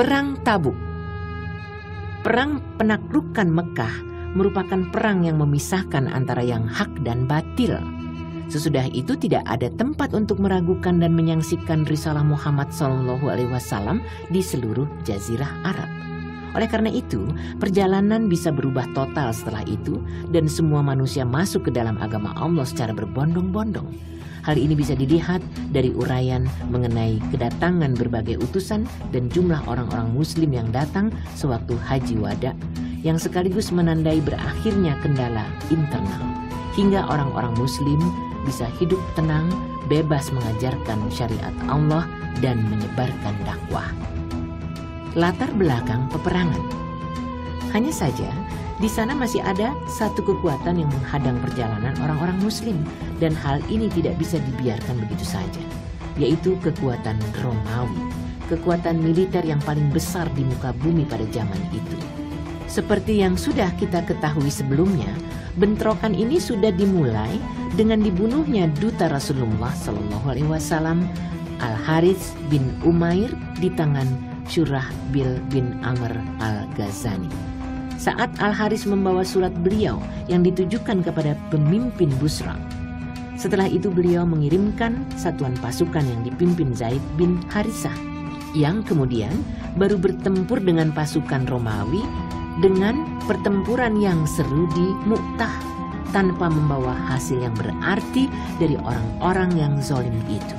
Perang Tabuk. Perang penaklukan Mekah merupakan perang yang memisahkan antara yang hak dan batil. Sesudah itu tidak ada tempat untuk meragukan dan menyaksikan risalah Muhammad SAW di seluruh jazirah Arab. Oleh karena itu, perjalanan bisa berubah total setelah itu dan semua manusia masuk ke dalam agama Allah secara berbondong-bondong. Hal ini bisa dilihat dari uraian mengenai kedatangan berbagai utusan dan jumlah orang-orang muslim yang datang sewaktu haji wada, yang sekaligus menandai berakhirnya kendala internal, hingga orang-orang muslim bisa hidup tenang, bebas mengajarkan syariat Allah dan menyebarkan dakwah. Latar belakang peperangan. Hanya saja, di sana masih ada satu kekuatan yang menghadang perjalanan orang-orang muslim, dan hal ini tidak bisa dibiarkan begitu saja, yaitu kekuatan Romawi, kekuatan militer yang paling besar di muka bumi pada zaman itu. Seperti yang sudah kita ketahui sebelumnya, bentrokan ini sudah dimulai dengan dibunuhnya duta Rasulullah SAW Al-Harits bin Umair di tangan Syurahbil bin Amr al-Ghazani. Saat Al-Harits membawa surat beliau yang ditujukan kepada pemimpin Busra. Setelah itu beliau mengirimkan satuan pasukan yang dipimpin Zaid bin Harithah, yang kemudian baru bertempur dengan pasukan Romawi dengan pertempuran yang seru di Mu'tah, tanpa membawa hasil yang berarti dari orang-orang yang zalim itu.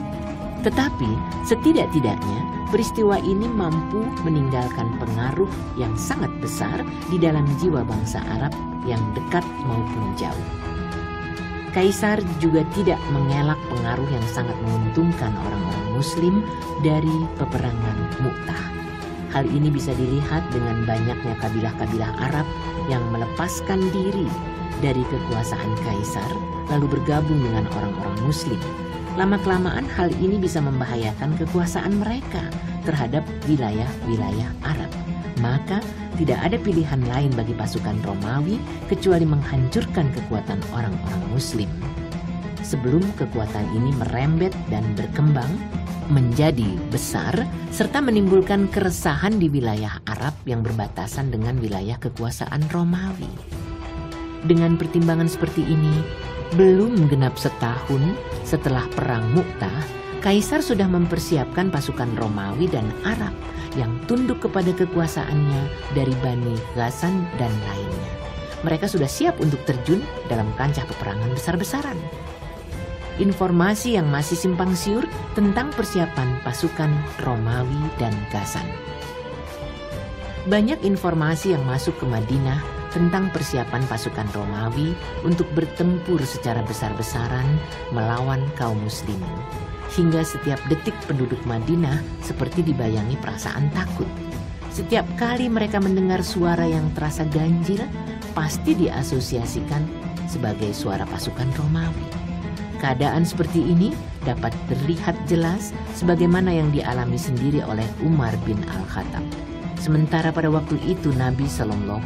Tetapi setidak-tidaknya peristiwa ini mampu meninggalkan pengaruh yang sangat besar di dalam jiwa bangsa Arab yang dekat maupun jauh. Kaisar juga tidak mengelak pengaruh yang sangat menguntungkan orang-orang muslim dari peperangan Mu'tah. Hal ini bisa dilihat dengan banyaknya kabilah-kabilah Arab yang melepaskan diri dari kekuasaan kaisar lalu bergabung dengan orang-orang muslim. Lama-kelamaan hal ini bisa membahayakan kekuasaan mereka terhadap wilayah-wilayah Arab. Maka tidak ada pilihan lain bagi pasukan Romawi kecuali menghancurkan kekuatan orang-orang muslim. Sebelum kekuatan ini merembet dan berkembang menjadi besar serta menimbulkan keresahan di wilayah Arab yang berbatasan dengan wilayah kekuasaan Romawi. Dengan pertimbangan seperti ini, belum genap setahun setelah Perang Mu'tah, Kaisar sudah mempersiapkan pasukan Romawi dan Arab yang tunduk kepada kekuasaannya dari Bani Ghassan dan lainnya. Mereka sudah siap untuk terjun dalam kancah peperangan besar-besaran. Informasi yang masih simpang siur tentang persiapan pasukan Romawi dan Ghassan. Banyak informasi yang masuk ke Madinah tentang persiapan pasukan Romawi untuk bertempur secara besar-besaran melawan kaum muslimin. Hingga setiap detik penduduk Madinah seperti dibayangi perasaan takut. Setiap kali mereka mendengar suara yang terasa ganjil, pasti diasosiasikan sebagai suara pasukan Romawi. Keadaan seperti ini dapat terlihat jelas sebagaimana yang dialami sendiri oleh Umar bin Al-Khattab. Sementara pada waktu itu Nabi SAW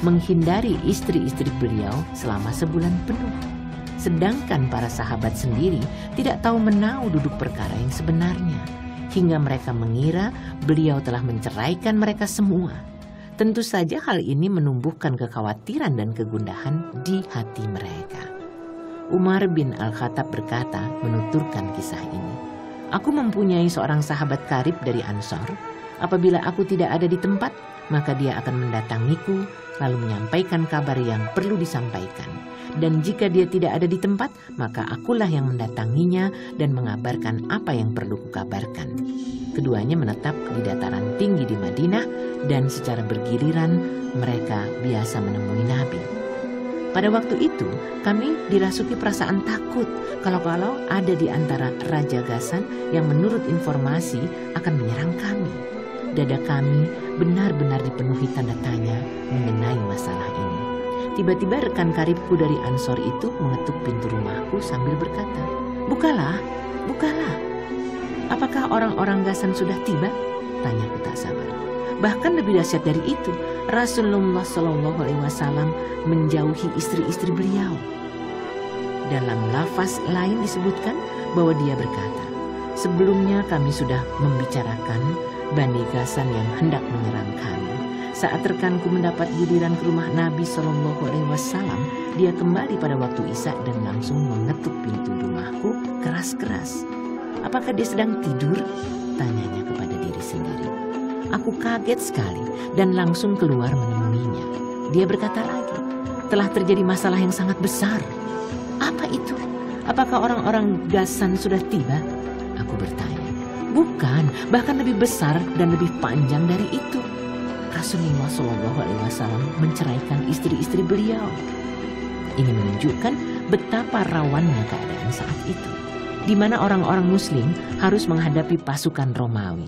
menghindari istri-istri beliau selama sebulan penuh. Sedangkan para sahabat sendiri tidak tahu menau duduk perkara yang sebenarnya. Hingga mereka mengira beliau telah menceraikan mereka semua. Tentu saja hal ini menumbuhkan kekhawatiran dan kegundahan di hati mereka. Umar bin Al-Khattab berkata menuturkan kisah ini. Aku mempunyai seorang sahabat karib dari Ansor. Apabila aku tidak ada di tempat, maka dia akan mendatangiku lalu menyampaikan kabar yang perlu disampaikan. Dan jika dia tidak ada di tempat, maka akulah yang mendatanginya dan mengabarkan apa yang perlu kukabarkan. Keduanya menetap di dataran tinggi di Madinah dan secara bergiliran mereka biasa menemui Nabi. Pada waktu itu kami dirasuki perasaan takut kalau ada di antara Raja Ghassan yang menurut informasi akan menyerang kami. Dada kami benar-benar dipenuhi tanda tanya mengenai masalah ini. Tiba-tiba rekan karibku dari Ansor itu mengetuk pintu rumahku sambil berkata, "Bukalah, bukalah." "Apakah orang-orang Ghassan sudah tiba?" tanyaku tak sabar. Bahkan lebih dahsyat dari itu, Rasulullah SAW menjauhi istri-istri beliau. Dalam lafaz lain disebutkan bahwa dia berkata, "Sebelumnya kami sudah membicarakan Bani Ghassan yang hendak menyerang kami. Saat rekanku mendapat giliran ke rumah Nabi SAW, dia kembali pada waktu Isya dan langsung mengetuk pintu rumahku keras-keras. Apakah dia sedang tidur? Tanyanya kepada diri sendiri. Aku kaget sekali dan langsung keluar menemuinya. Dia berkata lagi, telah terjadi masalah yang sangat besar. Apa itu? Apakah orang-orang Ghassan sudah tiba? Aku bertanya. Bukan, bahkan lebih besar dan lebih panjang dari itu. Rasulullah SAW menceraikan istri-istri beliau. Ini menunjukkan betapa rawannya keadaan saat itu, di mana orang-orang Muslim harus menghadapi pasukan Romawi.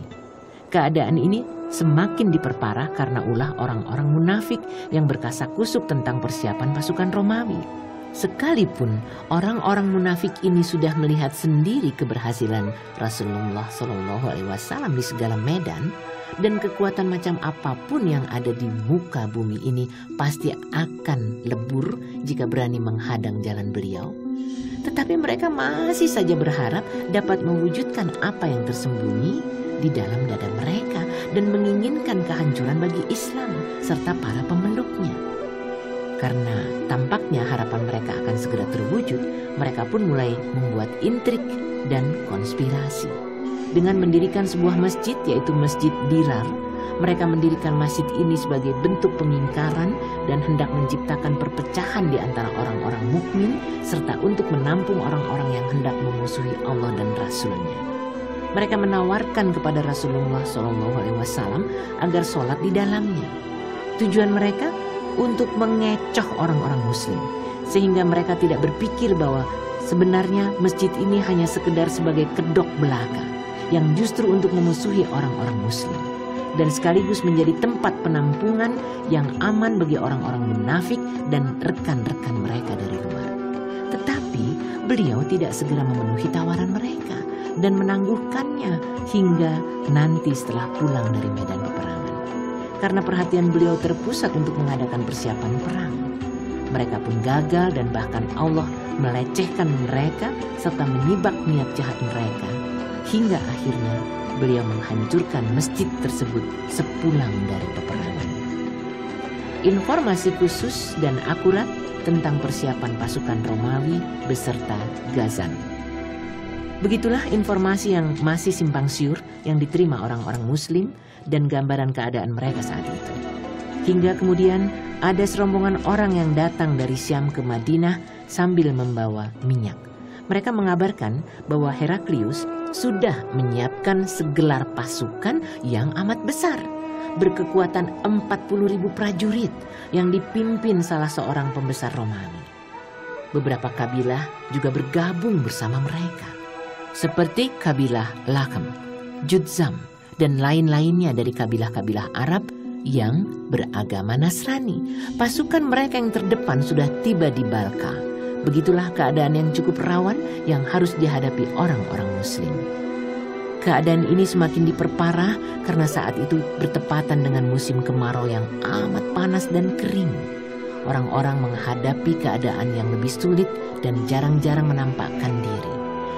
Keadaan ini semakin diperparah karena ulah orang-orang munafik yang berkasak-kusuk tentang persiapan pasukan Romawi. Sekalipun orang-orang munafik ini sudah melihat sendiri keberhasilan Rasulullah SAW di segala medan, dan kekuatan macam apapun yang ada di muka bumi ini pasti akan lebur jika berani menghadang jalan beliau. Tetapi mereka masih saja berharap dapat mewujudkan apa yang tersembunyi di dalam dada mereka dan menginginkan kehancuran bagi Islam serta para pemeluknya. Karena tampaknya harapan mereka akan segera terwujud, mereka pun mulai membuat intrik dan konspirasi. Dengan mendirikan sebuah masjid, yaitu Masjid Dirar, mereka mendirikan masjid ini sebagai bentuk pengingkaran dan hendak menciptakan perpecahan di antara orang-orang mukmin serta untuk menampung orang-orang yang hendak memusuhi Allah dan Rasul-Nya. Mereka menawarkan kepada Rasulullah SAW agar sholat di dalamnya. Tujuan mereka untuk mengecoh orang-orang Muslim, sehingga mereka tidak berpikir bahwa sebenarnya masjid ini hanya sekedar sebagai kedok belaka yang justru untuk memusuhi orang-orang Muslim, dan sekaligus menjadi tempat penampungan yang aman bagi orang-orang munafik dan rekan-rekan mereka dari luar. Tetapi beliau tidak segera memenuhi tawaran mereka dan menangguhkannya hingga nanti setelah pulang dari medan peperangan. Karena perhatian beliau terpusat untuk mengadakan persiapan perang, mereka pun gagal dan bahkan Allah melecehkan mereka serta menyibak niat jahat mereka. Hingga akhirnya beliau menghancurkan masjid tersebut sepulang dari peperangan. Informasi khusus dan akurat tentang persiapan pasukan Romawi beserta Ghassan. Begitulah informasi yang masih simpang siur yang diterima orang-orang Muslim dan gambaran keadaan mereka saat itu. Hingga kemudian ada serombongan orang yang datang dari Syam ke Madinah sambil membawa minyak. Mereka mengabarkan bahwa Heraklius sudah menyiapkan segelar pasukan yang amat besar, berkekuatan 40.000 prajurit yang dipimpin salah seorang pembesar Romawi. Beberapa kabilah juga bergabung bersama mereka, seperti kabilah Lakam, Judzam, dan lain-lainnya dari kabilah-kabilah Arab yang beragama Nasrani. Pasukan mereka yang terdepan sudah tiba di Balqa. Begitulah keadaan yang cukup rawan yang harus dihadapi orang-orang Muslim. Keadaan ini semakin diperparah karena saat itu bertepatan dengan musim kemarau yang amat panas dan kering. Orang-orang menghadapi keadaan yang lebih sulit dan jarang-jarang menampakkan diri.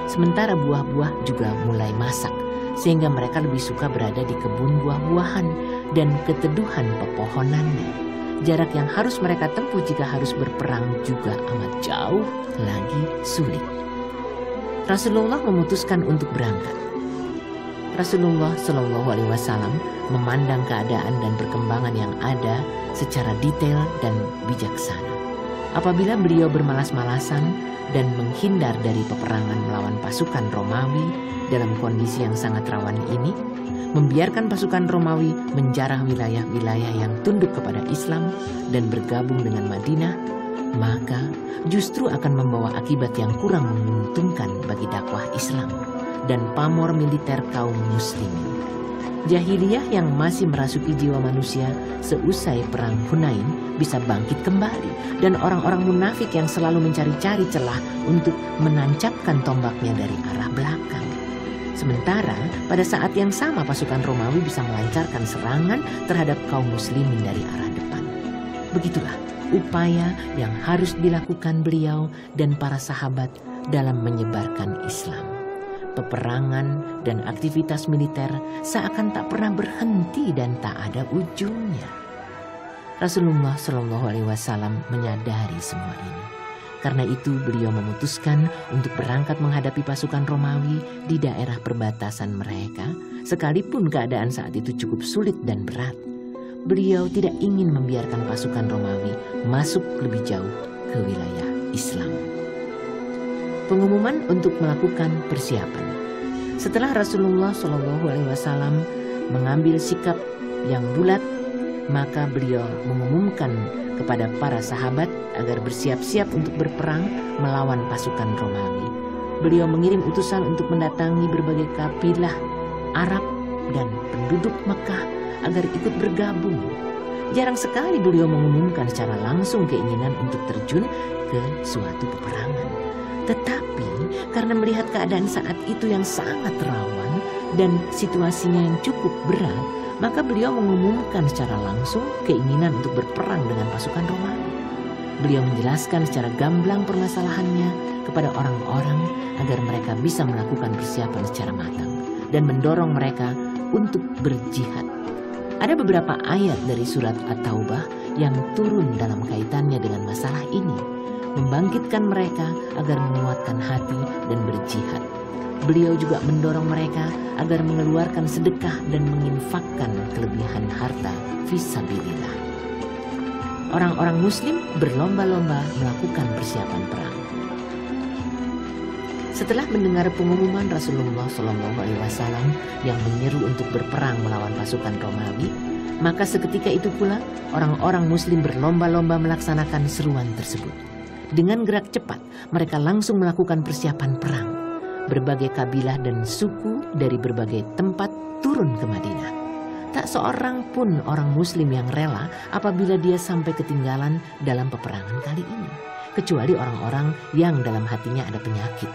Sementara buah-buah juga mulai masak, sehingga mereka lebih suka berada di kebun buah-buahan dan keteduhan pepohonannya. Jarak yang harus mereka tempuh jika harus berperang juga amat jauh lagi sulit. Rasulullah memutuskan untuk berangkat. Rasulullah SAW memandang keadaan dan perkembangan yang ada secara detail dan bijaksana. Apabila beliau bermalas-malasan dan menghindar dari peperangan melawan pasukan Romawi dalam kondisi yang sangat rawan ini, membiarkan pasukan Romawi menjarah wilayah-wilayah yang tunduk kepada Islam dan bergabung dengan Madinah, maka justru akan membawa akibat yang kurang menguntungkan bagi dakwah Islam dan pamor militer kaum muslimin. Jahiliyah yang masih merasuki jiwa manusia seusai perang Hunain bisa bangkit kembali, dan orang-orang munafik yang selalu mencari-cari celah untuk menancapkan tombaknya dari arah belakang. Sementara pada saat yang sama pasukan Romawi bisa melancarkan serangan terhadap kaum muslimin dari arah depan. Begitulah upaya yang harus dilakukan beliau dan para sahabat dalam menyebarkan Islam. peperangan dan aktivitas militer seakan tak pernah berhenti dan tak ada ujungnya. Rasulullah Shallallahu Alaihi Wasallam menyadari semua ini. Karena itu beliau memutuskan untuk berangkat menghadapi pasukan Romawi di daerah perbatasan mereka, sekalipun keadaan saat itu cukup sulit dan berat. Beliau tidak ingin membiarkan pasukan Romawi masuk lebih jauh ke wilayah Islam. Pengumuman untuk melakukan persiapan. Setelah Rasulullah Shallallahu Alaihi Wasallam mengambil sikap yang bulat, maka beliau mengumumkan kepada para sahabat agar bersiap-siap untuk berperang melawan pasukan Romawi. Beliau mengirim utusan untuk mendatangi berbagai kabilah Arab dan penduduk Mekah agar ikut bergabung. Jarang sekali beliau mengumumkan secara langsung keinginan untuk terjun ke suatu peperangan. Tetapi karena melihat keadaan saat itu yang sangat rawan dan situasinya yang cukup berat, maka beliau mengumumkan secara langsung keinginan untuk berperang dengan pasukan Romawi. Beliau menjelaskan secara gamblang permasalahannya kepada orang-orang agar mereka bisa melakukan persiapan secara matang dan mendorong mereka untuk berjihad. Ada beberapa ayat dari surat At-Taubah yang turun dalam kaitannya dengan masalah ini, membangkitkan mereka agar menguatkan hati dan berjihad. Beliau juga mendorong mereka agar mengeluarkan sedekah dan menginfakkan kelebihan harta fisabilillah. Orang-orang muslim berlomba-lomba melakukan persiapan perang. Setelah mendengar pengumuman Rasulullah SAW yang menyeru untuk berperang melawan pasukan Romawi, maka seketika itu pula orang-orang muslim berlomba-lomba melaksanakan seruan tersebut. Dengan gerak cepat, mereka langsung melakukan persiapan perang. Berbagai kabilah dan suku dari berbagai tempat turun ke Madinah. Tak seorang pun orang muslim yang rela apabila dia sampai ketinggalan dalam peperangan kali ini, kecuali orang-orang yang dalam hatinya ada penyakit.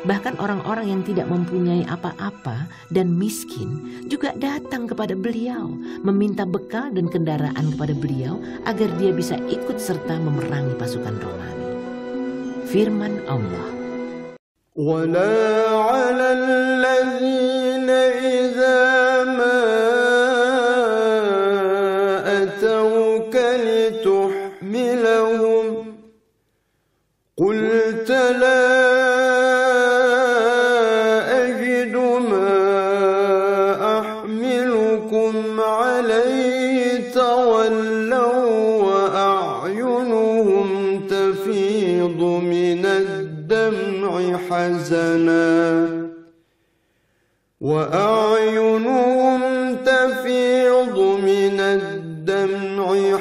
Bahkan orang-orang yang tidak mempunyai apa-apa dan miskin juga datang kepada beliau, meminta bekal dan kendaraan kepada beliau agar dia bisa ikut serta memerangi pasukan Romawi. Firman Allah, وَلَا عَلَى الَّذِينَ إِذَا مَا أَتَوْكَ لِتُحْمِلَهُمْ قُلْتَ لَا أَجِدُ مَا أَحْمِلُكُمْ عَلَيْهِ تَوَلَّوْا وَأَعْيُنُهُمْ تَفِيضُ مِنَ الدَّمْعِ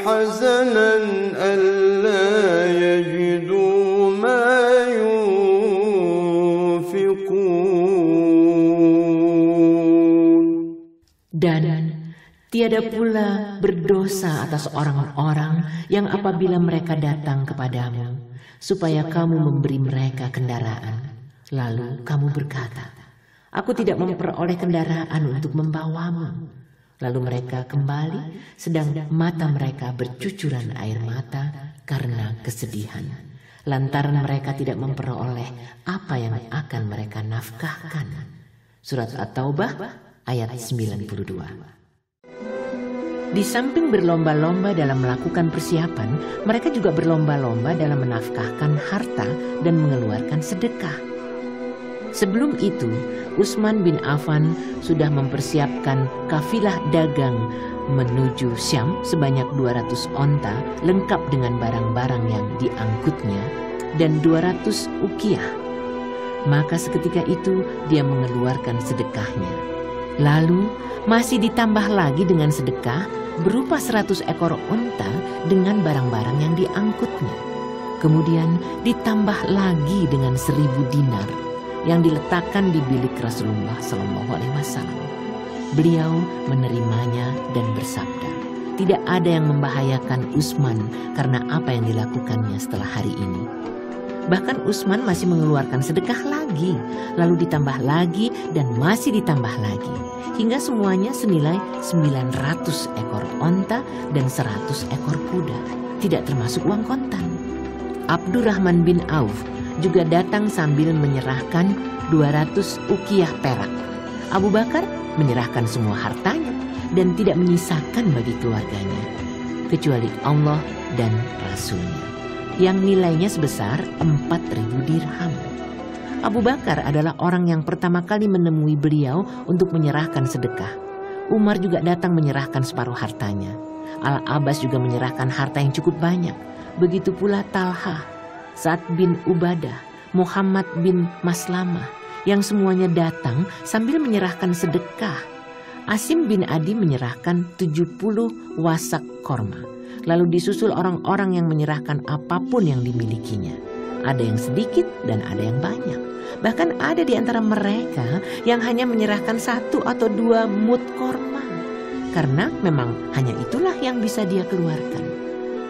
حزنا ألا يجدوا ما ينفقون. Dan tiada pula berdosa atas orang-orang yang apabila mereka datang kepadamu, supaya kamu memberi mereka kendaraan. Lalu kamu berkata, aku tidak memperoleh kendaraan untuk membawamu. Lalu mereka kembali, sedang mata mereka bercucuran air mata karena kesedihan. Lantaran mereka tidak memperoleh apa yang akan mereka nafkahkan. Surat At-Taubah ayat 92. Di samping berlomba-lomba dalam melakukan persiapan, mereka juga berlomba-lomba dalam menafkahkan harta dan mengeluarkan sedekah. Sebelum itu, Utsman bin Affan sudah mempersiapkan kafilah dagang menuju Syam sebanyak 200 onta lengkap dengan barang-barang yang diangkutnya dan 200 uqiyah. Maka seketika itu dia mengeluarkan sedekahnya. Lalu masih ditambah lagi dengan sedekah berupa 100 ekor unta dengan barang-barang yang diangkutnya. Kemudian ditambah lagi dengan 1000 dinar yang diletakkan di bilik Rasulullah SAW. Beliau menerimanya dan bersabda, tidak ada yang membahayakan Utsman karena apa yang dilakukannya setelah hari ini. Bahkan Utsman masih mengeluarkan sedekah lagi, lalu ditambah lagi dan masih ditambah lagi, hingga semuanya senilai 900 ekor onta dan 100 ekor kuda, tidak termasuk uang kontan. Abdurrahman bin Auf juga datang sambil menyerahkan 200 ukiah perak. Abu Bakar menyerahkan semua hartanya dan tidak menyisakan bagi keluarganya, kecuali Allah dan Rasulnya, yang nilainya sebesar 4.000 dirham. Abu Bakar adalah orang yang pertama kali menemui beliau untuk menyerahkan sedekah. Umar juga datang menyerahkan separuh hartanya. Al-Abbas juga menyerahkan harta yang cukup banyak. Begitu pula Talha, Sa'ad bin Ubadah, Muhammad bin Maslamah, yang semuanya datang sambil menyerahkan sedekah. Asim bin Adi menyerahkan 70 wasak korma. Lalu disusul orang-orang yang menyerahkan apapun yang dimilikinya. Ada yang sedikit dan ada yang banyak. Bahkan ada di antara mereka yang hanya menyerahkan 1 atau 2 mud korma. Karena memang hanya itulah yang bisa dia keluarkan.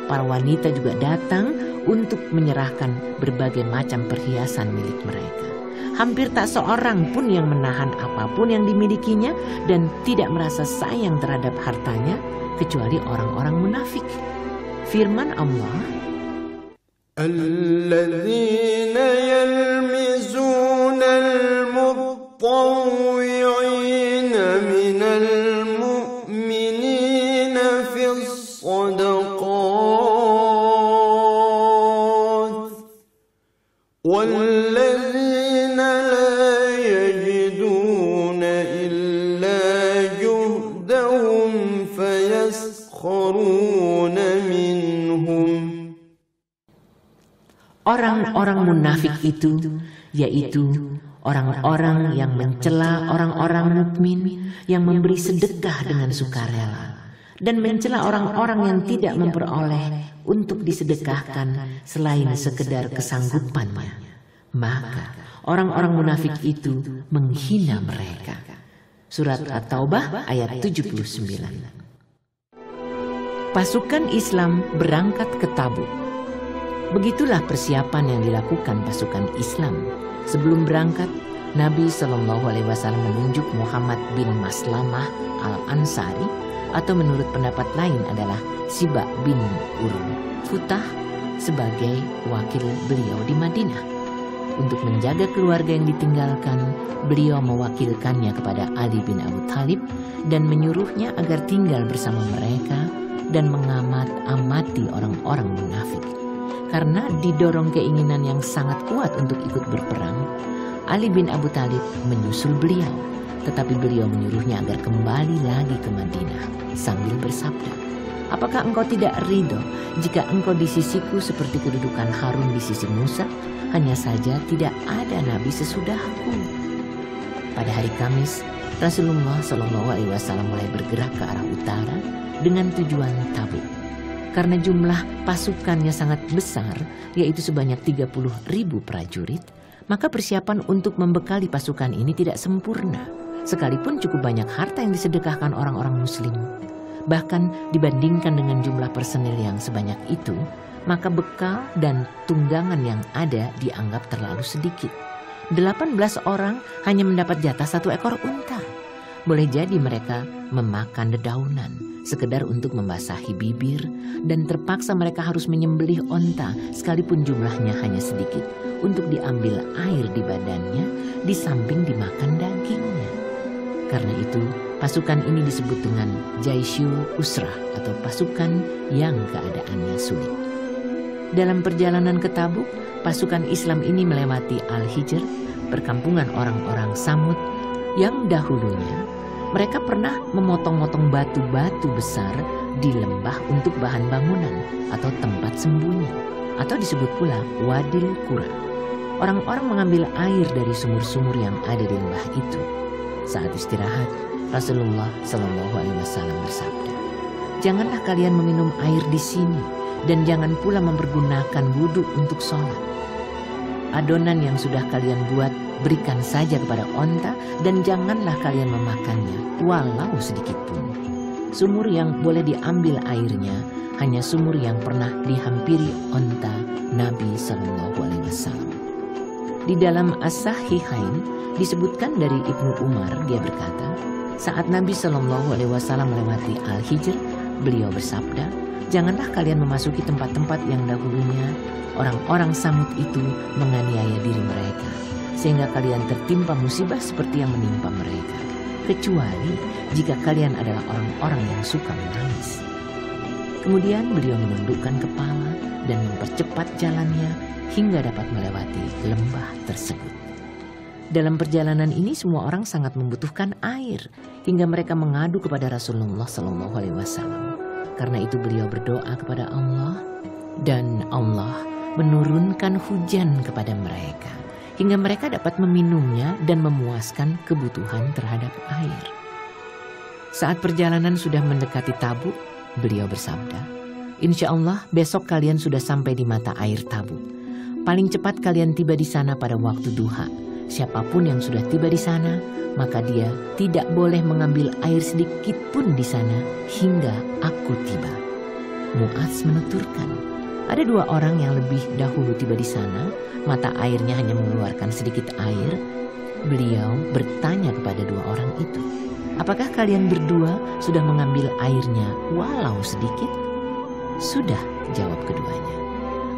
Para wanita juga datang untuk menyerahkan berbagai macam perhiasan milik mereka. Hampir tak seorang pun yang menahan apapun yang dimilikinya dan tidak merasa sayang terhadap hartanya, kecuali orang-orang munafik. Firman Allah, Alladzina yalmizuna al-mutawwi'ina minal mu'minina fis sadaqat walladzina la yajiduna illa juhdahum fayaskharuna minhum. orang-orang munafik itu, yaitu orang-orang yang mencela orang-orang mukmin yang memberi sedekah dengan sukarela dan mencela orang-orang yang tidak memperoleh untuk disedekahkan selain sekedar kesanggupannya. Maka orang-orang munafik itu menghina mereka. Surat At-Taubah ayat 79. Pasukan Islam berangkat ke Tabuk. Begitulah persiapan yang dilakukan pasukan Islam. Sebelum berangkat, Nabi SAW menunjuk Muhammad bin Maslamah al-Ansari, atau menurut pendapat lain adalah Siba bin Futah, sebagai wakil beliau di Madinah. Untuk menjaga keluarga yang ditinggalkan, beliau mewakilkannya kepada Ali bin Abu Thalib dan menyuruhnya agar tinggal bersama mereka dan mengamati orang-orang munafik. Karena didorong keinginan yang sangat kuat untuk ikut berperang, Ali bin Abu Thalib menyusul beliau. Tetapi beliau menyuruhnya agar kembali lagi ke Madinah sambil bersabda, "Apakah engkau tidak ridho jika engkau di sisiku seperti kedudukan Harun di sisi Musa? Hanya saja tidak ada nabi sesudahku." Pada hari Kamis, Rasulullah SAW mulai bergerak ke arah utara dengan tujuan Tabuk. Karena jumlah pasukannya sangat besar, yaitu sebanyak 30.000 prajurit, maka persiapan untuk membekali pasukan ini tidak sempurna. Sekalipun cukup banyak harta yang disedekahkan orang-orang muslim. Bahkan dibandingkan dengan jumlah personil yang sebanyak itu, maka bekal dan tunggangan yang ada dianggap terlalu sedikit. 18 orang hanya mendapat jatah 1 ekor unta. Boleh jadi mereka memakan dedaunan sekedar untuk membasahi bibir, dan terpaksa mereka harus menyembelih onta sekalipun jumlahnya hanya sedikit untuk diambil air di badannya di samping dimakan dagingnya. Karena itu pasukan ini disebut dengan Jaisyul Usrah atau pasukan yang keadaannya sulit. Dalam perjalanan ke Tabuk, pasukan Islam ini melewati Al-Hijr, perkampungan orang-orang Samud yang dahulunya mereka pernah memotong-motong batu-batu besar di lembah untuk bahan bangunan atau tempat sembunyi, atau disebut pula Wadil Qura. Orang-orang mengambil air dari sumur-sumur yang ada di lembah itu. Saat istirahat, Rasulullah SAW bersabda, "Janganlah kalian meminum air di sini, dan jangan pula mempergunakan wudhu untuk sholat. Adonan yang sudah kalian buat berikan saja kepada onta, dan janganlah kalian memakannya walau sedikit pun. Sumur yang boleh diambil airnya hanya sumur yang pernah dihampiri onta Nabi SAW." Di dalam As-Sahihain disebutkan dari Ibnu Umar, dia berkata, saat Nabi SAW melewati Al-Hijr, beliau bersabda, janganlah kalian memasuki tempat-tempat yang dahulunya orang-orang Samud itu menganiaya diri mereka, sehingga kalian tertimpa musibah seperti yang menimpa mereka, kecuali jika kalian adalah orang-orang yang suka menangis. Kemudian beliau menundukkan kepala dan mempercepat jalannya hingga dapat melewati lembah tersebut. Dalam perjalanan ini semua orang sangat membutuhkan air, hingga mereka mengadu kepada Rasulullah SAW. Karena itu beliau berdoa kepada Allah, dan Allah menurunkan hujan kepada mereka, hingga mereka dapat meminumnya dan memuaskan kebutuhan terhadap air. Saat perjalanan sudah mendekati Tabuk, beliau bersabda, "Insya Allah besok kalian sudah sampai di mata air Tabuk. Paling cepat kalian tiba di sana pada waktu duha. Siapapun yang sudah tiba di sana, maka dia tidak boleh mengambil air sedikit pun di sana hingga aku tiba." Mu'adz menuturkan, ada 2 orang yang lebih dahulu tiba di sana, mata airnya hanya mengeluarkan sedikit air. Beliau bertanya kepada 2 orang itu, "Apakah kalian berdua sudah mengambil airnya walau sedikit?" "Sudah," jawab keduanya.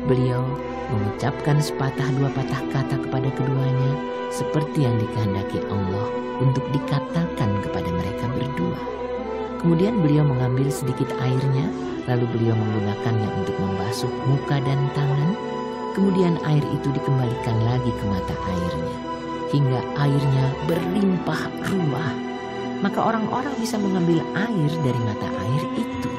Beliau mengucapkan 2 patah kata kepada keduanya, seperti yang dikehendaki Allah untuk dikatakan kepada mereka berdua. Kemudian beliau mengambil sedikit airnya, lalu beliau menggunakannya untuk membasuh muka dan tangan. Kemudian air itu dikembalikan lagi ke mata airnya, hingga airnya berlimpah ruah. Maka orang-orang bisa mengambil air dari mata air itu.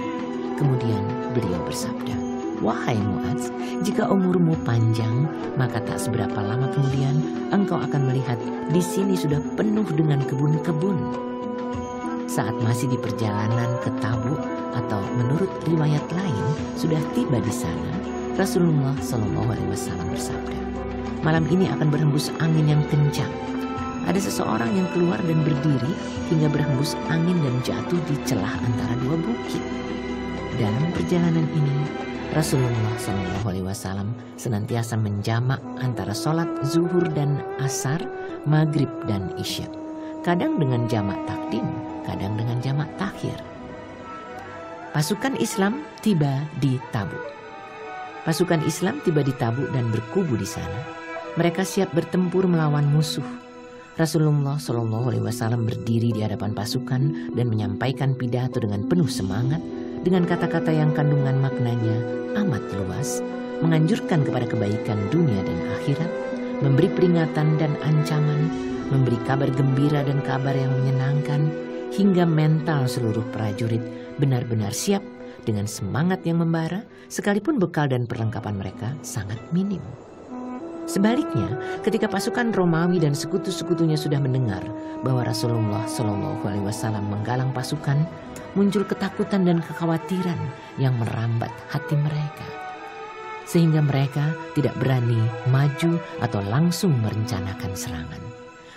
Kemudian beliau bersabda, "Wahai Mu'adz, jika umurmu panjang, maka tak seberapa lama kemudian engkau akan melihat di sini sudah penuh dengan kebun-kebun." Saat masih di perjalanan ke Tabuk, atau menurut riwayat lain sudah tiba di sana, Rasulullah SAW bersabda, "Malam ini akan berhembus angin yang kencang. Ada seseorang yang keluar dan berdiri hingga berhembus angin dan jatuh di celah antara 2 bukit." Dalam perjalanan ini, Rasulullah SAW senantiasa menjamak antara sholat zuhur dan asar, maghrib dan isya. Kadang dengan jamak takdim, kadang dengan jamak takhir. Pasukan Islam tiba di Tabuk. Pasukan Islam tiba di Tabuk dan berkubu di sana. Mereka siap bertempur melawan musuh. Rasulullah SAW berdiri di hadapan pasukan dan menyampaikan pidato dengan penuh semangat, dengan kata-kata yang kandungan maknanya amat luas, menganjurkan kepada kebaikan dunia dan akhirat, memberi peringatan dan ancaman, memberi kabar gembira dan kabar yang menyenangkan, hingga mental seluruh prajurit benar-benar siap dengan semangat yang membara, sekalipun bekal dan perlengkapan mereka sangat minim. Sebaliknya, ketika pasukan Romawi dan sekutu-sekutunya sudah mendengar bahwa Rasulullah SAW menggalang pasukan, muncul ketakutan dan kekhawatiran yang merambat hati mereka, sehingga mereka tidak berani maju atau langsung merencanakan serangan.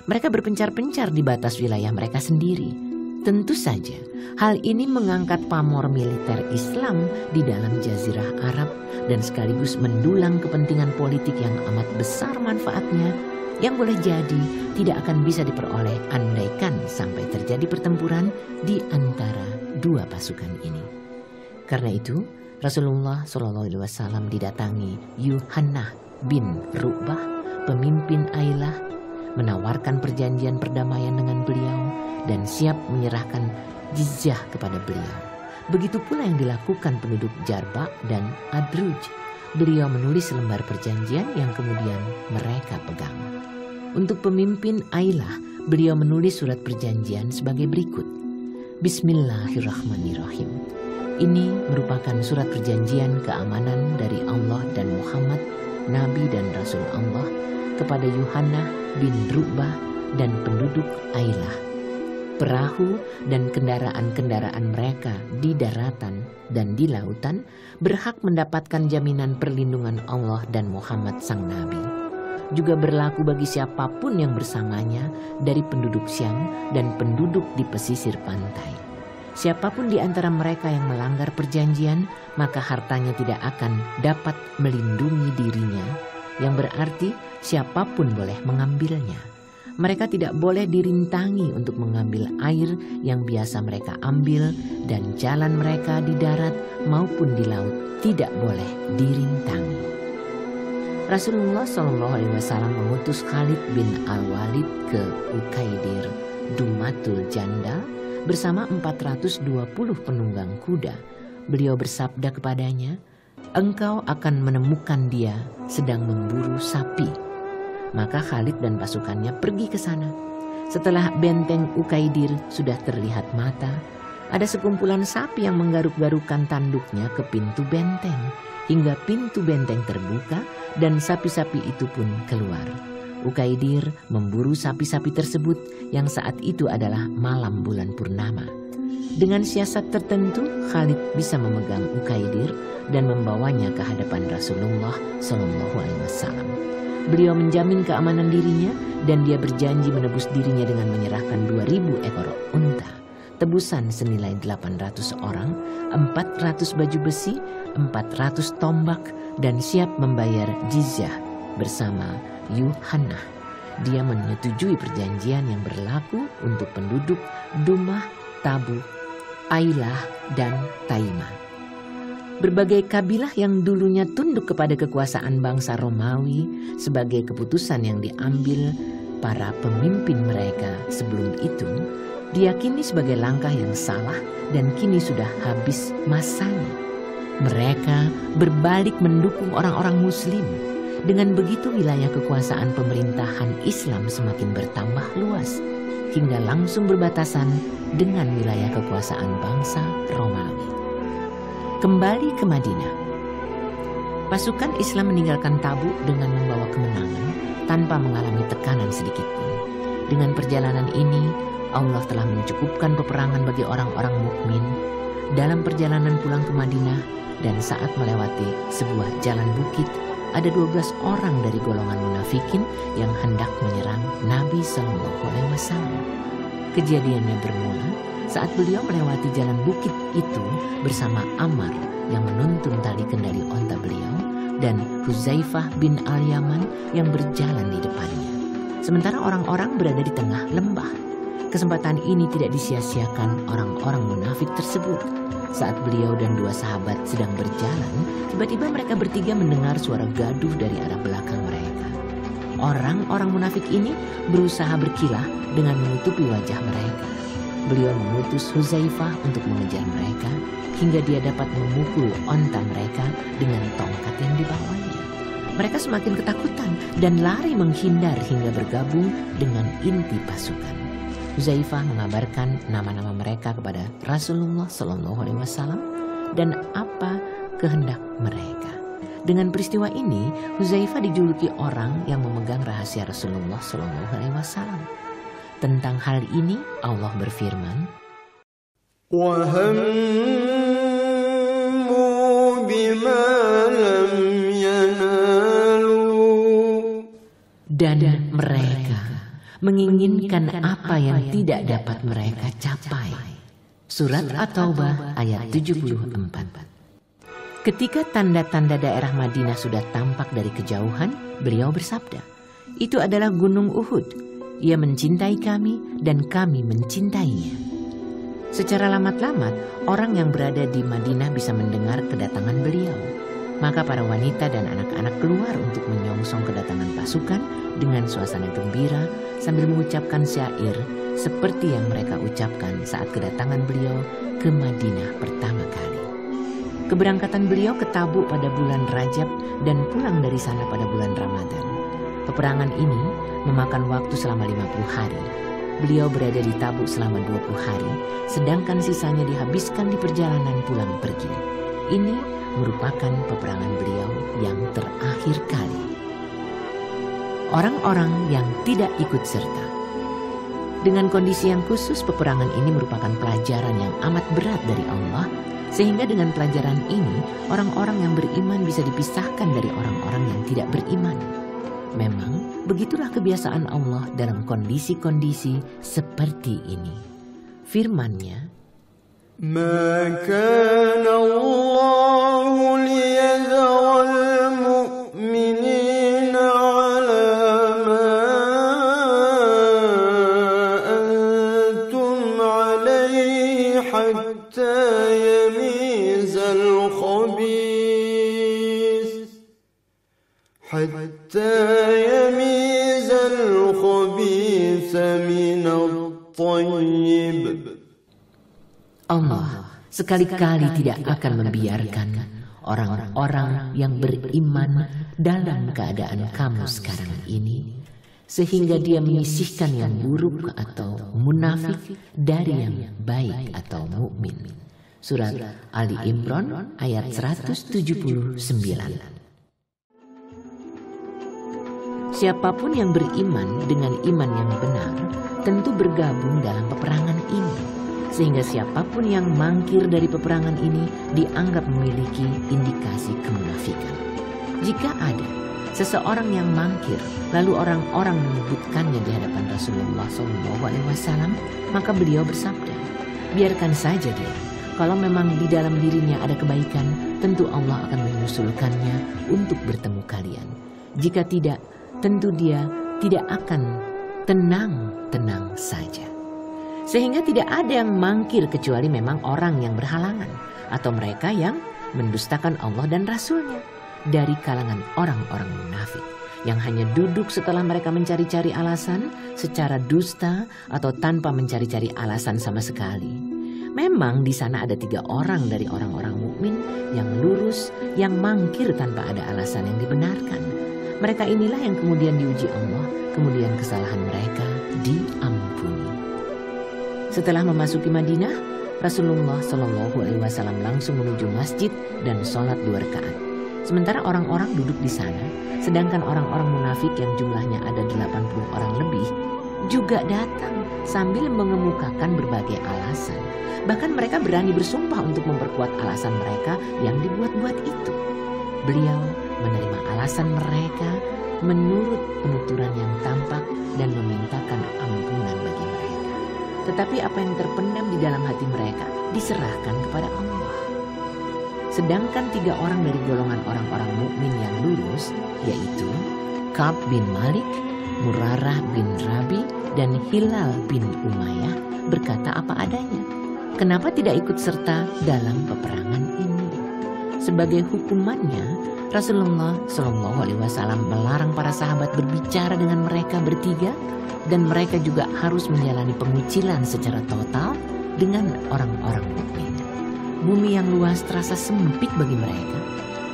Mereka berpencar-pencar di batas wilayah mereka sendiri. Tentu saja, hal ini mengangkat pamor militer Islam di dalam Jazirah Arab dan sekaligus mendulang kepentingan politik yang amat besar manfaatnya, yang boleh jadi tidak akan bisa diperoleh andaikan sampai terjadi pertempuran di antara 2 pasukan ini. Karena itu, Rasulullah SAW didatangi Yuhannah bin Ru'bah, pemimpin Ailah, menawarkan perjanjian perdamaian dengan beliau dan siap menyerahkan jizyah kepada beliau. Begitu pula yang dilakukan penduduk Jarba dan Adruj. Beliau menulis lembar perjanjian yang kemudian mereka pegang. Untuk pemimpin Ailah, beliau menulis surat perjanjian sebagai berikut. Bismillahirrahmanirrahim. Ini merupakan surat perjanjian keamanan dari Allah dan Muhammad, Nabi dan Rasul Allah, kepada Yuhannah bin Ru'bah dan penduduk Ailah. Perahu dan kendaraan-kendaraan mereka di daratan dan di lautan berhak mendapatkan jaminan perlindungan Allah dan Muhammad sang Nabi. Juga berlaku bagi siapapun yang bersamanya dari penduduk Syam dan penduduk di pesisir pantai. Siapapun di antara mereka yang melanggar perjanjian, maka hartanya tidak akan dapat melindungi dirinya, yang berarti siapapun boleh mengambilnya. Mereka tidak boleh dirintangi untuk mengambil air yang biasa mereka ambil, dan jalan mereka di darat maupun di laut tidak boleh dirintangi. Rasulullah SAW mengutus Khalid bin Al-Walid ke Ukaidir, Dumatul Jandal, bersama 420 penunggang kuda. Beliau bersabda kepadanya, "Engkau akan menemukan dia sedang memburu sapi." Maka Khalid dan pasukannya pergi ke sana. Setelah benteng Ukaidir sudah terlihat mata, ada sekumpulan sapi yang menggaruk-garukan tanduknya ke pintu benteng, hingga pintu benteng terbuka dan sapi-sapi itu pun keluar. Ukaidir memburu sapi-sapi tersebut yang saat itu adalah malam bulan purnama. Dengan siasat tertentu, Khalid bisa memegang Ukaidir dan membawanya ke hadapan Rasulullah SAW. Beliau menjamin keamanan dirinya dan dia berjanji menebus dirinya dengan menyerahkan 2.000 ekor unta, tebusan senilai 800 orang, 400 baju besi, 400 tombak, dan siap membayar jizyah bersama Yuhannah. Dia menyetujui perjanjian yang berlaku untuk penduduk Dumah, Tabuk, Ailah, dan Taimah. Berbagai kabilah yang dulunya tunduk kepada kekuasaan bangsa Romawi sebagai keputusan yang diambil para pemimpin mereka sebelum itu, diyakini sebagai langkah yang salah dan kini sudah habis masanya. Mereka berbalik mendukung orang-orang Muslim. Dengan begitu wilayah kekuasaan pemerintahan Islam semakin bertambah luas hingga langsung berbatasan dengan wilayah kekuasaan bangsa Romawi. Kembali ke Madinah. Pasukan Islam meninggalkan Tabuk dengan membawa kemenangan tanpa mengalami tekanan sedikit pun. Dengan perjalanan ini, Allah telah mencukupkan peperangan bagi orang-orang mukmin. Dalam perjalanan pulang ke Madinah dan saat melewati sebuah jalan bukit, ada 12 orang dari golongan munafikin yang hendak menyerang Nabi SAW. Kejadiannya bermula saat beliau melewati jalan bukit itu bersama Ammar yang menuntun tali kendali onta beliau dan Huzaifah bin Al-Yaman yang berjalan di depannya. Sementara orang-orang berada di tengah lembah. Kesempatan ini tidak disia-siakan orang-orang munafik tersebut. Saat beliau dan 2 sahabat sedang berjalan, tiba-tiba mereka bertiga mendengar suara gaduh dari arah belakang mereka. Orang-orang munafik ini berusaha berkilah dengan menutupi wajah mereka. Beliau mengutus Huzaifah untuk mengejar mereka hingga dia dapat memukul onta mereka dengan tongkat yang dibawanya. Mereka semakin ketakutan dan lari menghindar hingga bergabung dengan inti pasukan. Huzaifah mengabarkan nama-nama mereka kepada Rasulullah SAW dan apa kehendak mereka. Dengan peristiwa ini, Huzaifah dijuluki orang yang memegang rahasia Rasulullah SAW. Tentang hal ini Allah berfirman, وَهَمُّوا بِمَا لَمْ يَنَالُوا. Dan mereka menginginkan apa yang tidak dapat mereka capai. Surat At-Taubah ayat 74. Ketika tanda-tanda daerah Madinah sudah tampak dari kejauhan, beliau bersabda, "Itu adalah Gunung Uhud. Ia mencintai kami dan kami mencintainya." Secara lamat-lamat, orang yang berada di Madinah bisa mendengar kedatangan beliau. Maka para wanita dan anak-anak keluar untuk menyongsong kedatangan pasukan dengan suasana gembira sambil mengucapkan syair seperti yang mereka ucapkan saat kedatangan beliau ke Madinah pertama kali. Keberangkatan beliau ke Tabuk pada bulan Rajab dan pulang dari sana pada bulan Ramadan. Peperangan ini memakan waktu selama 50 hari. Beliau berada di Tabuk selama 20 hari, sedangkan sisanya dihabiskan di perjalanan pulang pergi. Ini merupakan peperangan beliau yang terakhir kali. Orang-orang yang tidak ikut serta. Dengan kondisi yang khusus, peperangan ini merupakan pelajaran yang amat berat dari Allah, sehingga dengan pelajaran ini, orang-orang yang beriman bisa dipisahkan dari orang-orang yang tidak beriman. Memang begitulah kebiasaan Allah dalam kondisi-kondisi seperti ini. Firman-Nya, "Ma kana Allahu liyadhara al-mu'minina 'ala ma الخبيث حتى يميز الخبيث من الطيب. Allah sekali-kali tidak akan membiarkan orang-orang yang beriman dalam keadaan kamu sekarang ini, sehingga dia menyisihkan yang buruk atau munafik dari yang baik atau mukmin. Surat Ali Imran ayat 179. Siapapun yang beriman dengan iman yang benar tentu bergabung dalam peperangan ini, sehingga siapapun yang mangkir dari peperangan ini dianggap memiliki indikasi kemunafikan. Jika ada seseorang yang mangkir, lalu orang-orang menyebutkannya di hadapan Rasulullah SAW, maka beliau bersabda, biarkan saja dia. Kalau memang di dalam dirinya ada kebaikan, tentu Allah akan menyusulkannya untuk bertemu kalian. Jika tidak, tentu dia tidak akan tenang-tenang saja. Sehingga tidak ada yang mangkir kecuali memang orang yang berhalangan atau mereka yang mendustakan Allah dan Rasul-Nya dari kalangan orang-orang munafik yang hanya duduk setelah mereka mencari-cari alasan secara dusta atau tanpa mencari-cari alasan sama sekali. Memang di sana ada 3 orang dari orang-orang mukmin yang lurus, yang mangkir tanpa ada alasan yang dibenarkan. Mereka inilah yang kemudian diuji Allah, kemudian kesalahan mereka diampuni. Setelah memasuki Madinah, Rasulullah SAW langsung menuju masjid dan sholat 2 rakaat. Sementara orang-orang duduk di sana, sedangkan orang-orang munafik yang jumlahnya ada 80 orang lebih juga datang sambil mengemukakan berbagai alasan. Bahkan mereka berani bersumpah untuk memperkuat alasan mereka yang dibuat-buat itu. Beliau menerima alasan mereka menurut penuturan yang tampak dan memintakan ampunan bagi mereka. Tetapi apa yang terpendam di dalam hati mereka diserahkan kepada Allah. Sedangkan 3 orang dari golongan orang-orang mukmin yang lurus, yaitu Ka'ab bin Malik, Murarah bin Rabi, dan Hilal bin Umayyah berkata apa adanya. Kenapa tidak ikut serta dalam peperangan ini? Sebagai hukumannya, Rasulullah SAW melarang para sahabat berbicara dengan mereka bertiga, dan mereka juga harus menjalani pengucilan secara total dengan orang-orang mukmin. Bumi yang luas terasa sempit bagi mereka,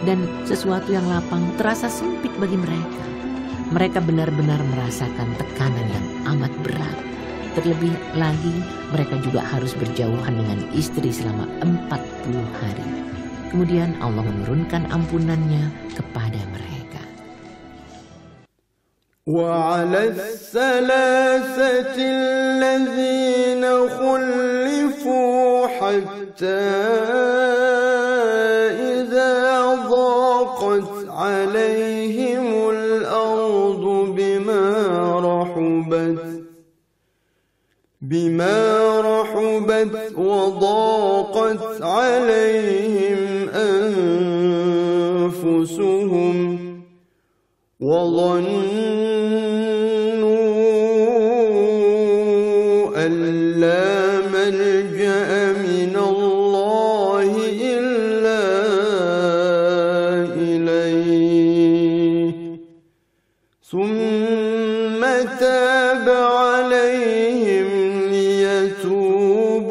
dan sesuatu yang lapang terasa sempit bagi mereka. Mereka benar-benar merasakan tekanan yang amat berat. Terlebih lagi, mereka juga harus berjauhan dengan istri selama 40 hari. Kemudian Allah menurunkan ampunannya kepada mereka. وعلى الثلاثة الذين خلفوا حتى إذا ضاقت عليهم الأرض بما رحبت وضاقت عليهم أنفسهم وظنوا أن لا ملجأ من الله إلا إليه ثم تاب عليهم ليتوبوا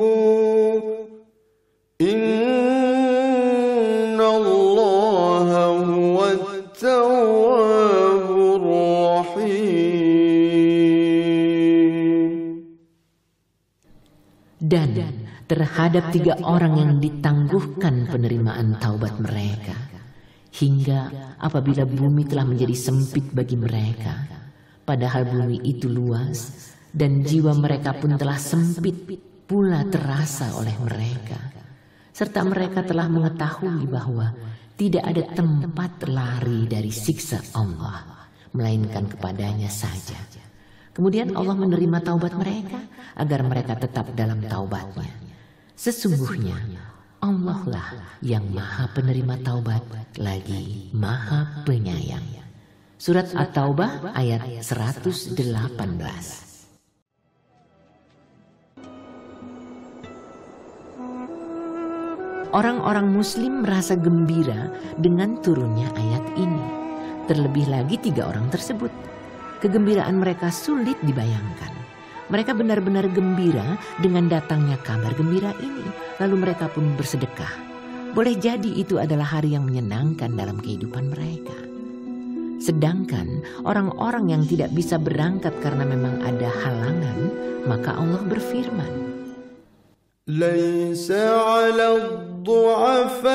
إن الله هو التواب الرحيم. Dan terhadap 3 orang yang ditangguhkan penerimaan taubat mereka, hingga apabila bumi telah menjadi sempit bagi mereka, padahal bumi itu luas, dan jiwa mereka pun telah sempit pula terasa oleh mereka, serta mereka telah mengetahui bahwa tidak ada tempat lari dari siksa Allah, melainkan kepadanya saja. Kemudian Allah menerima taubat mereka agar mereka tetap dalam taubatnya. Sesungguhnya Allah lah yang maha penerima taubat lagi maha penyayang. Surat At-Taubah ayat 118. Orang-orang Muslim merasa gembira dengan turunnya ayat ini. Terlebih lagi 3 orang tersebut. Kegembiraan mereka sulit dibayangkan. Mereka benar-benar gembira dengan datangnya kabar gembira ini. Lalu mereka pun bersedekah. Boleh jadi itu adalah hari yang menyenangkan dalam kehidupan mereka. Sedangkan orang-orang yang tidak bisa berangkat karena memang ada halangan, maka Allah berfirman, ليس على الضعفاء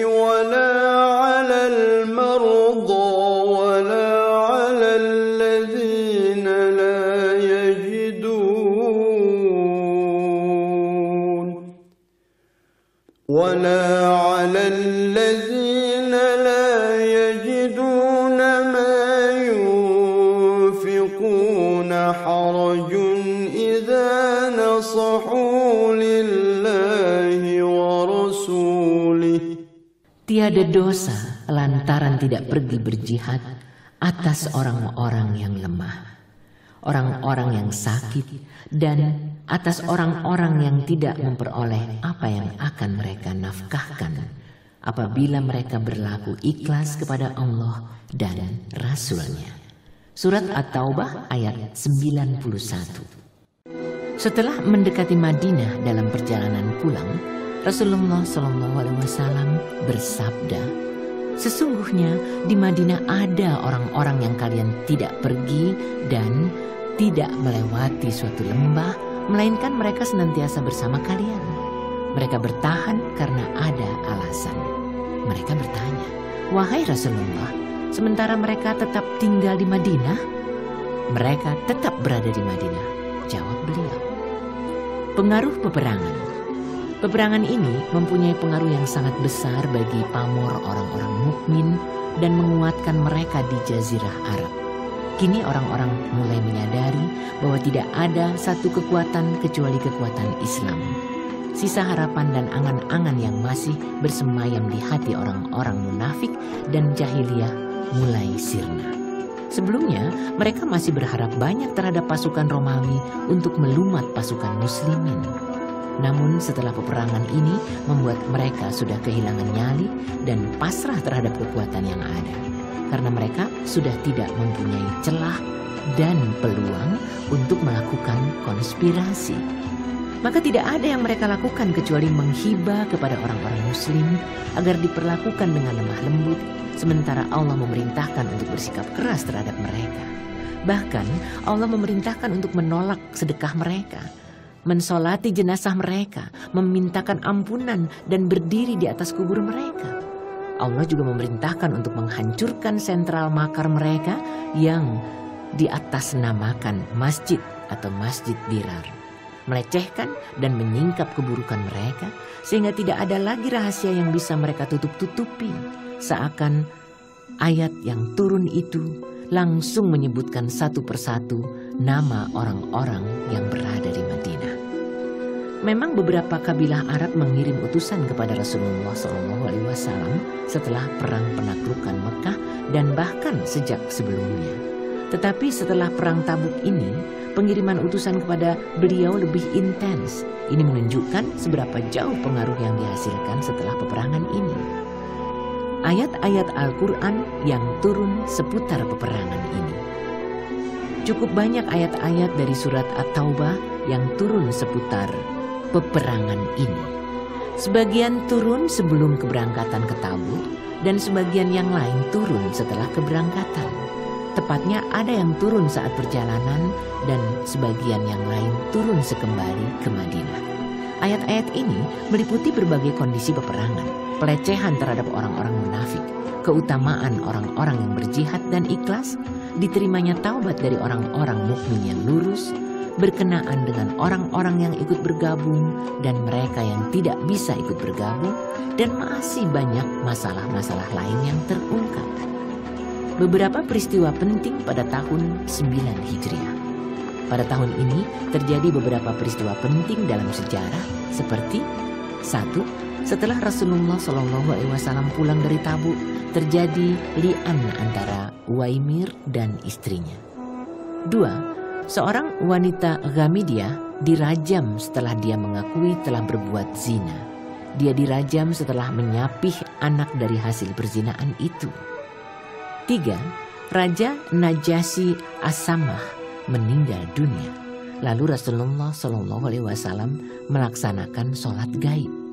ولا على المرضى ولا على الذين لا يجدون ما ينفقون حرج إذا نصحوا لله ورسوله. tiada dosa lantaran tidak pergi berjihad atas orang-orang yang lemah, orang-orang yang sakit, dan atas orang-orang yang tidak memperoleh apa yang akan mereka nafkahkan apabila mereka berlaku ikhlas kepada Allah dan Rasul-Nya. Surat At-Taubah ayat 91. Setelah mendekati Madinah dalam perjalanan pulang, Rasulullah SAW bersabda, "Sesungguhnya di Madinah ada orang-orang yang kalian tidak pergi dan tidak melewati suatu lembah, melainkan mereka senantiasa bersama kalian. Mereka bertahan karena ada alasan." Mereka bertanya, "Wahai Rasulullah, sementara mereka tetap tinggal di Madinah?" "Mereka tetap berada di Madinah," jawab beliau. Pengaruh peperangan. Peperangan ini mempunyai pengaruh yang sangat besar bagi pamor orang-orang mukmin dan menguatkan mereka di Jazirah Arab. Kini orang-orang mulai menyadari bahwa tidak ada satu kekuatan kecuali kekuatan Islam. Sisa harapan dan angan-angan yang masih bersemayam di hati orang-orang munafik dan jahiliyah mulai sirna. Sebelumnya, mereka masih berharap banyak terhadap pasukan Romawi untuk melumat pasukan Muslimin. Namun setelah peperangan ini membuat mereka sudah kehilangan nyali dan pasrah terhadap kekuatan yang ada. Karena mereka sudah tidak mempunyai celah dan peluang untuk melakukan konspirasi. Maka tidak ada yang mereka lakukan kecuali menghibah kepada orang-orang Muslim agar diperlakukan dengan lemah lembut, sementara Allah memerintahkan untuk bersikap keras terhadap mereka. Bahkan Allah memerintahkan untuk menolak sedekah mereka, mensolati jenazah mereka, memintakan ampunan, dan berdiri di atas kubur mereka. Allah juga memerintahkan untuk menghancurkan sentral makar mereka yang di atas namakan masjid atau masjid dirar, melecehkan dan menyingkap keburukan mereka sehingga tidak ada lagi rahasia yang bisa mereka tutup-tutupi. Seakan ayat yang turun itu langsung menyebutkan satu persatu nama orang-orang yang berada di Madinah. Memang beberapa kabilah Arab mengirim utusan kepada Rasulullah SAW setelah perang penaklukan Mekah dan bahkan sejak sebelumnya. Tetapi setelah perang Tabuk ini, pengiriman utusan kepada beliau lebih intens. Ini menunjukkan seberapa jauh pengaruh yang dihasilkan setelah peperangan ini. Ayat-ayat Al-Quran yang turun seputar peperangan ini. Cukup banyak ayat-ayat dari surat At-Taubah yang turun seputar peperangan ini. Sebagian turun sebelum keberangkatan ke Tabuk dan sebagian yang lain turun setelah keberangkatan. Tepatnya ada yang turun saat perjalanan dan sebagian yang lain turun sekembali ke Madinah. Ayat-ayat ini meliputi berbagai kondisi peperangan, pelecehan terhadap orang-orang munafik, keutamaan orang-orang yang berjihad dan ikhlas, diterimanya taubat dari orang-orang mukmin yang lurus, berkenaan dengan orang-orang yang ikut bergabung dan mereka yang tidak bisa ikut bergabung, dan masih banyak masalah-masalah lain yang terungkap. Beberapa peristiwa penting pada tahun 9 Hijriah. Pada tahun ini terjadi beberapa peristiwa penting dalam sejarah seperti 1. Setelah Rasulullah SAW pulang dari Tabuk, terjadi li'an antara Uwaimir dan istrinya. 2. Seorang wanita Ghamidiyah dirajam setelah dia mengakui telah berbuat zina. Dia dirajam setelah menyapih anak dari hasil perzinaan itu. 3. Raja Najasyi As-Samah meninggal dunia. Lalu Rasulullah SAW melaksanakan sholat gaib.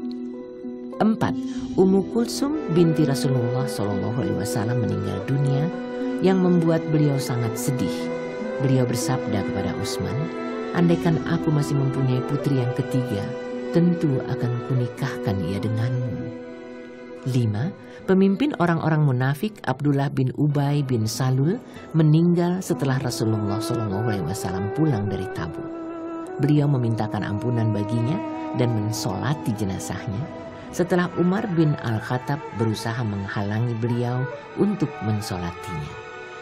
4. Ummu Kulsum binti Rasulullah SAW meninggal dunia yang membuat beliau sangat sedih. Beliau bersabda kepada Utsman, "Andaikan aku masih mempunyai putri yang ketiga, tentu akan kunikahkan ia denganmu." 5. Pemimpin orang-orang munafik Abdullah bin Ubay bin Salul meninggal setelah Rasulullah SAW pulang dari Tabuk. Beliau memintakan ampunan baginya dan mensolati jenazahnya setelah Umar bin Al-Khattab berusaha menghalangi beliau untuk mensolatinya.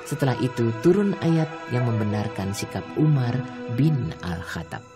Setelah itu turun ayat yang membenarkan sikap Umar bin Al-Khattab.